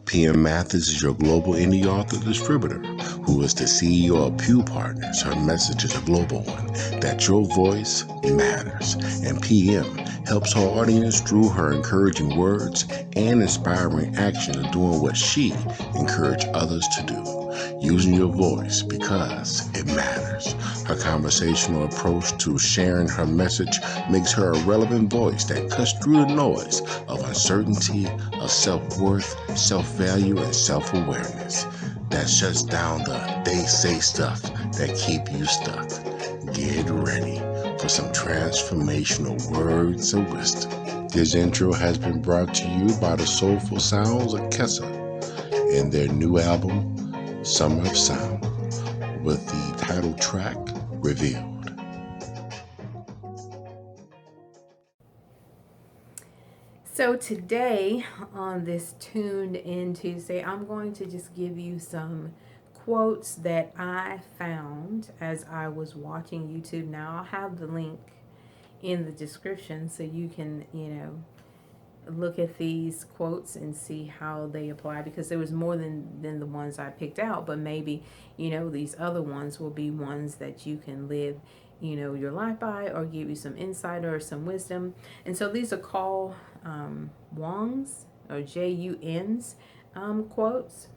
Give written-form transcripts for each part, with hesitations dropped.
PM Mathis is your global indie author distributor, who is the CEO of Pew Partners. Her message is a global one, that your voice matters. And PM helps her audience through her encouraging words and inspiring action of doing what she encouraged others to do, using your voice because it matters. Her conversational approach to sharing her message makes her a relevant voice that cuts through the noise of uncertainty, of self-worth, self-value, and self-awareness that shuts down the they say stuff that keep you stuck. Get ready for some transformational words of wisdom. This intro has been brought to you by the soulful sounds of Kessa and their new album, Summer of Sound, with the title track, Revealed. So today on this Tuned In Tuesday, I'm going to just give you some quotes that I found as I was watching YouTube. Now I'll have the link in the description so you can, look at these quotes and see how they apply, because there was more than the ones I picked out, but maybe, these other ones will be ones that you can live, your life by, or give you some insight or some wisdom. And so these are called Wong's or Jun's quotes.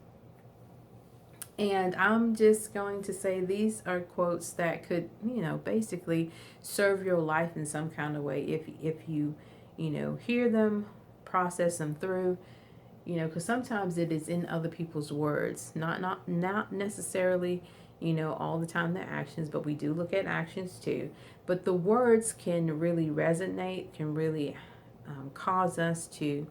And I'm just going to say these are quotes that could, basically serve your life in some kind of way if you, hear them, process them through, because sometimes it is in other people's words, not necessarily, all the time their actions, but we do look at actions too. But the words can really resonate, can really cause us to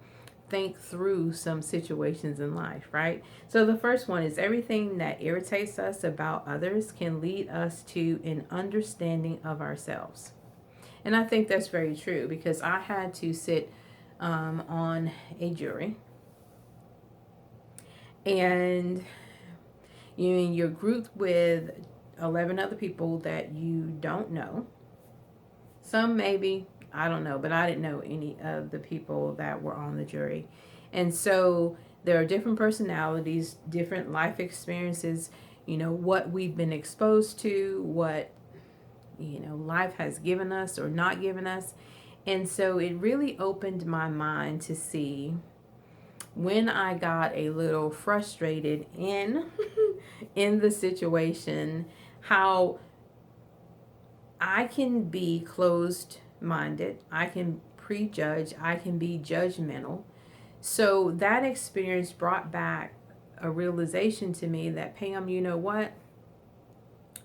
think through some situations in life, right? So the first one is, everything that irritates us about others can lead us to an understanding of ourselves. And I think that's very true, because I had to sit on a jury, and you're grouped with 11 other people that you don't know. Some maybe, I don't know, but I didn't know any of the people that were on the jury. And so there are different personalities, different life experiences, what we've been exposed to, what, life has given us or not given us. And so it really opened my mind to see, when I got a little frustrated in in the situation, how I can be closed minded, I can prejudge, I can be judgmental. So that experience brought back a realization to me that, Pam, you know what?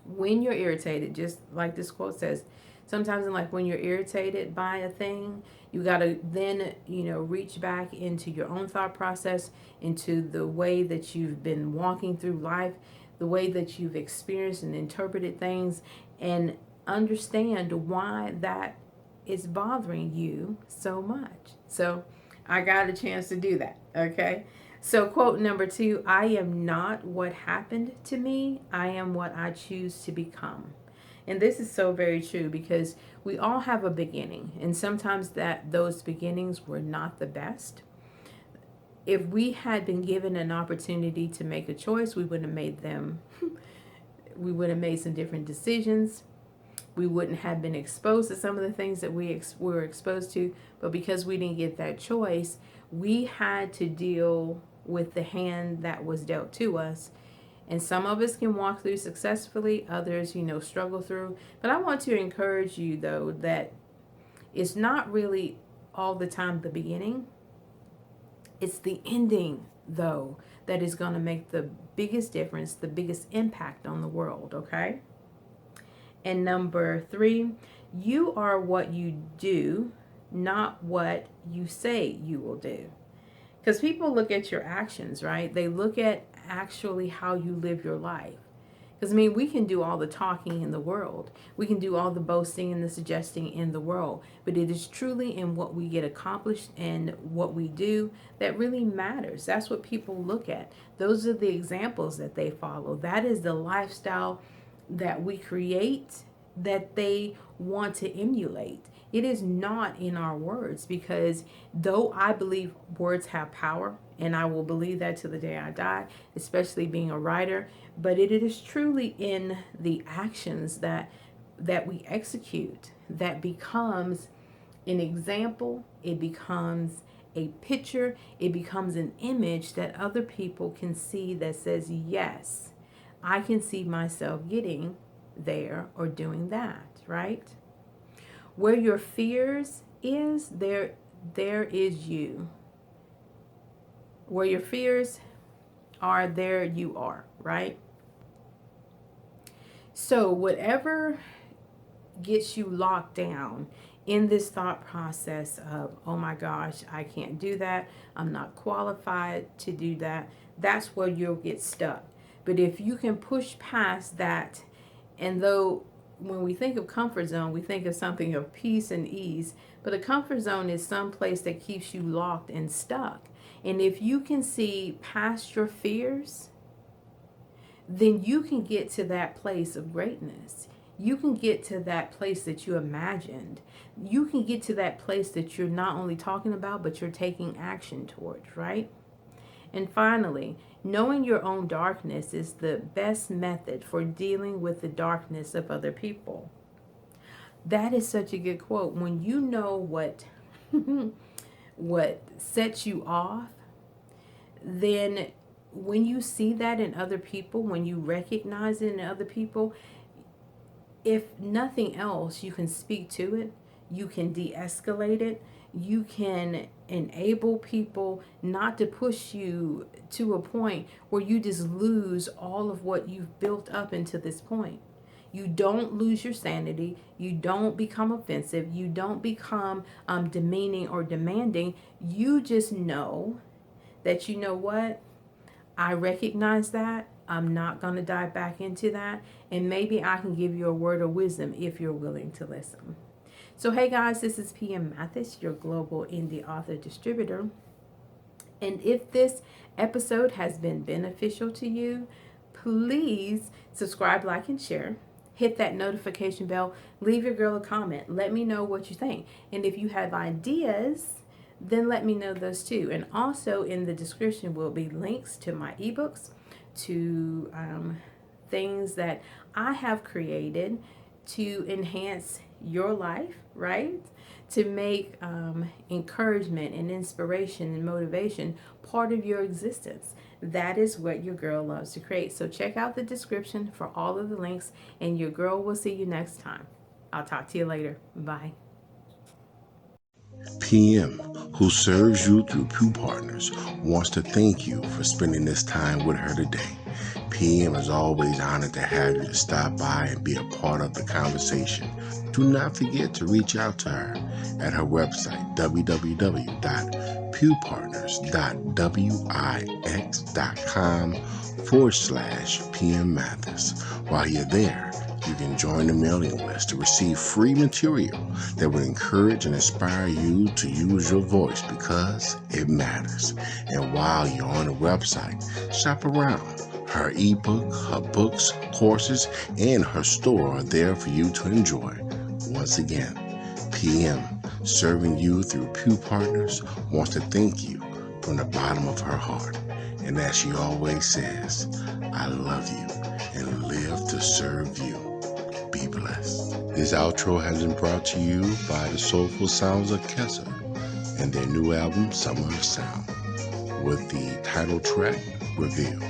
When you're irritated, just like this quote says, sometimes in life, when you're irritated by a thing, you got to then, reach back into your own thought process, into the way that you've been walking through life, the way that you've experienced and interpreted things, and understand why that is bothering you so much. So I got a chance to do that. Okay. So quote number 2, I am not what happened to me. I am what I choose to become. And this is so very true, because we all have a beginning, and sometimes those beginnings were not the best. If we had been given an opportunity to make a choice, we would have made them. We would have made some different decisions. We wouldn't have been exposed to some of the things that we were exposed to. But because we didn't get that choice, we had to deal with the hand that was dealt to us. And some of us can walk through successfully, others, struggle through. But I want to encourage you, though, that it's not really all the time the beginning. It's the ending, though, that is going to make the biggest difference, the biggest impact on the world, okay? And number 3, you are what you do, not what you say you will do. Because people look at your actions, right? They look at actually how you live your life. Because, we can do all the talking in the world. We can do all the boasting and the suggesting in the world. But it is truly in what we get accomplished and what we do that really matters. That's what people look at. Those are the examples that they follow. That is the lifestyle that we create, that they want to emulate. It is not in our words, because though I believe words have power, and I will believe that to the day I die, especially being a writer, but it is truly in the actions that we execute that becomes an example. It becomes a picture. It becomes an image that other people can see, that says, yes, I can see myself getting there or doing that, right? Where your fears is, there is you. Where your fears are, there you are, right? So whatever gets you locked down in this thought process of, oh my gosh, I can't do that, I'm not qualified to do that, that's where you'll get stuck. But if you can push past that, and though when we think of comfort zone, we think of something of peace and ease, but a comfort zone is some place that keeps you locked and stuck. And if you can see past your fears, then you can get to that place of greatness. You can get to that place that you imagined. You can get to that place that you're not only talking about, but you're taking action towards, right? And finally, knowing your own darkness is the best method for dealing with the darkness of other people. That is such a good quote. When you know what what sets you off, then when you see that in other people, when you recognize it in other people, if nothing else, you can speak to it, you can de-escalate it, you can enable people not to push you to a point where you just lose all of what you've built up into this point. You don't lose your sanity. You don't become offensive. You don't become demeaning or demanding. You just know that, you know what? I recognize that. I'm not going to dive back into that. And maybe I can give you a word of wisdom if you're willing to listen. So, hey guys, this is PM Mathis, your global indie author distributor. And if this episode has been beneficial to you, please subscribe, like, and share. Hit that notification bell. Leave your girl a comment. Let me know what you think. And if you have ideas, then let me know those too. And also in the description will be links to my ebooks, to things that I have created to enhance your life, right? To make encouragement and inspiration and motivation part of your existence. That is what your girl loves to create. So check out the description for all of the links, and your girl will see you next time. I'll talk to you later. Bye. PM, who serves you through Pew Partners, wants to thank you for spending this time with her today. PM is always honored to have you to stop by and be a part of the conversation. Do not forget to reach out to her at her website, www.pewpartners.wix.com/PM Mathis. While you're there, you can join the mailing list to receive free material that will encourage and inspire you to use your voice, because it matters. And while you're on the website, shop around. Her ebook, her books, courses, and her store are there for you to enjoy. Once again, PM, serving you through Pew Partners, wants to thank you from the bottom of her heart. And as she always says, I love you and live to serve you. Be blessed. This outro has been brought to you by the Soulful Sounds of Kessa and their new album, Summer of Sound, with the title track, Reveal.